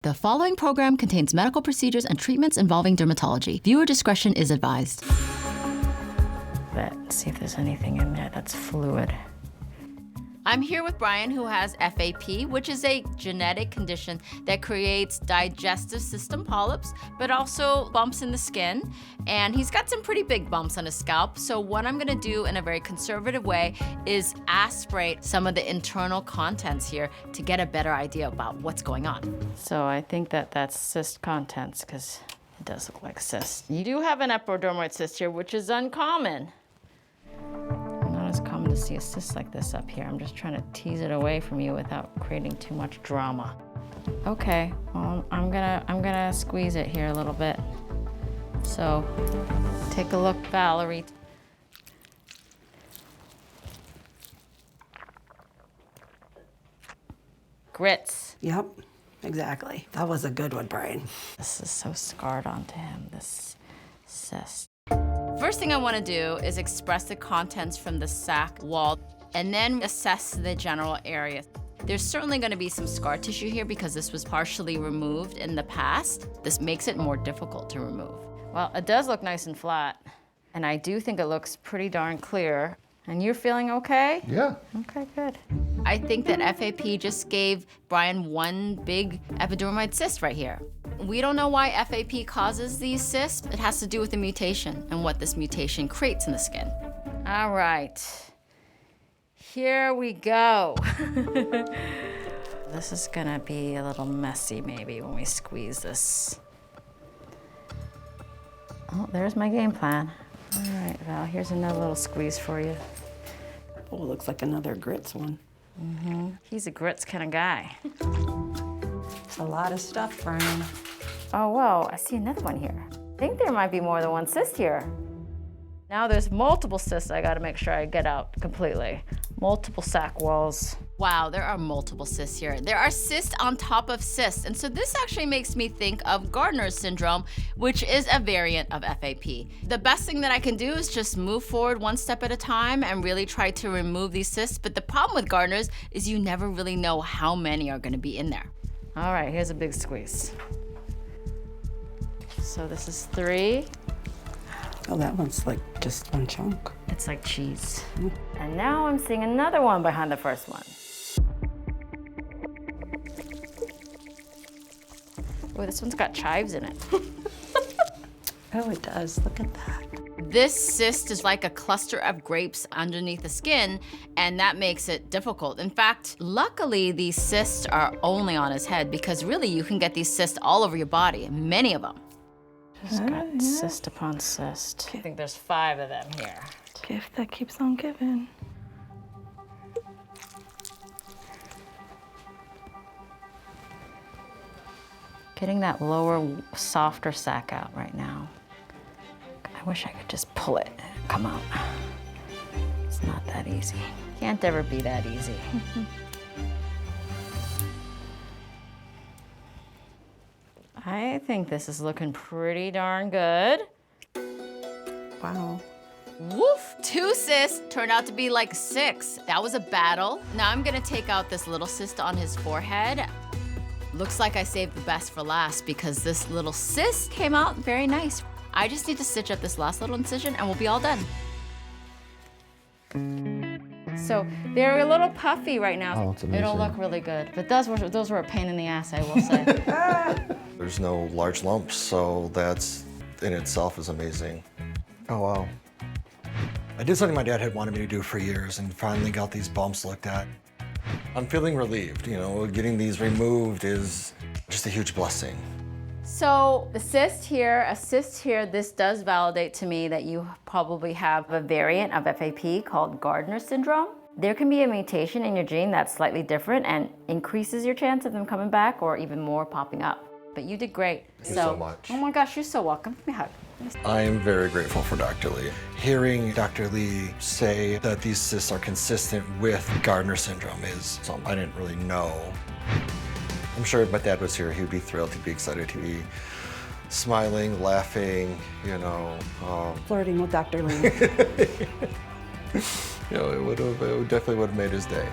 The following program contains medical procedures and treatments involving dermatology. Viewer discretion is advised. Let's see if there's anything in there that's fluid. I'm here with Brian, who has FAP, which is a genetic condition that creates digestive system polyps, but also bumps in the skin. And he's got some pretty big bumps on his scalp. So what I'm gonna do in a very conservative way is aspirate some of the internal contents here to get a better idea about what's going on. So I think that's cyst contents, because it does look like cyst. You do have an epidermoid cyst here, which is uncommon. Not as common to see a cyst like this up here. I'm just trying to tease it away from you without creating too much drama. Okay, well, I'm gonna squeeze it here a little bit. So, take a look, Valerie. Grits. Yep, exactly. That was a good one, Brian. This is so scarred onto him, this cyst. First thing I want to do is express the contents from the sac wall and then assess the general area. There's certainly going to be some scar tissue here because this was partially removed in the past. This makes it more difficult to remove. Well, it does look nice and flat, and I do think it looks pretty darn clear. And you're feeling okay? Yeah. Okay, good. I think that FAP just gave Brian one big epidermoid cyst right here. We don't know why FAP causes these cysts. It has to do with the mutation and what this mutation creates in the skin. All right. Here we go. This is gonna be a little messy maybe when we squeeze this. Oh, there's my game plan. All right, Val, here's another little squeeze for you. Oh, looks like another grits one. He's a grits kind of guy. It's a lot of stuff, Brian. Oh, whoa, I see another one here. I think there might be more than one cyst here. Now there's multiple cysts I gotta make sure I get out completely. Multiple sac walls. Wow, there are multiple cysts here. There are cysts on top of cysts. And so this actually makes me think of Gardner's syndrome, which is a variant of FAP. The best thing that I can do is just move forward one step at a time and really try to remove these cysts. But the problem with Gardner's is you never really know how many are gonna be in there. All right, here's a big squeeze. So this is 3. Oh, that one's like just one chunk. It's like cheese. And now I'm seeing another one behind the first one. Oh, this one's got chives in it. Oh, it does. Look at that. This cyst is like a cluster of grapes underneath the skin, and that makes it difficult. In fact, luckily, these cysts are only on his head because really you can get these cysts all over your body, many of them. Just got cyst upon cyst. I think there's 5 of them here. Gift that keeps on giving. Getting that lower, softer sac out right now. I wish I could just pull it and come out. It's not that easy. Can't ever be that easy. I think this is looking pretty darn good. Wow. Woof! 2 cysts turned out to be like 6. That was a battle. Now I'm gonna take out this little cyst on his forehead. Looks like I saved the best for last because this little cyst came out very nice. I just need to stitch up this last little incision and we'll be all done. So they're a little puffy right now. Oh, it's amazing. It'll look really good. But those were a pain in the ass, I will say. There's no large lumps, so that's in itself is amazing. Oh, wow. I did something my dad had wanted me to do for years and finally got these bumps looked at. I'm feeling relieved, you know, getting these removed is just a huge blessing. So a cyst here, this does validate to me that you probably have a variant of FAP called Gardner syndrome. There can be a mutation in your gene that's slightly different and increases your chance of them coming back or even more popping up. But you did great. Thank you so much. Oh my gosh, you're so welcome. Give me a hug. I am very grateful for Dr. Lee. Hearing Dr. Lee say that these cysts are consistent with Gardner syndrome is something I didn't really know. I'm sure if my dad was here, he'd be thrilled, he'd be excited, he'd be smiling, laughing, you know. Flirting with Dr. Lee. You know, it definitely would have made his day.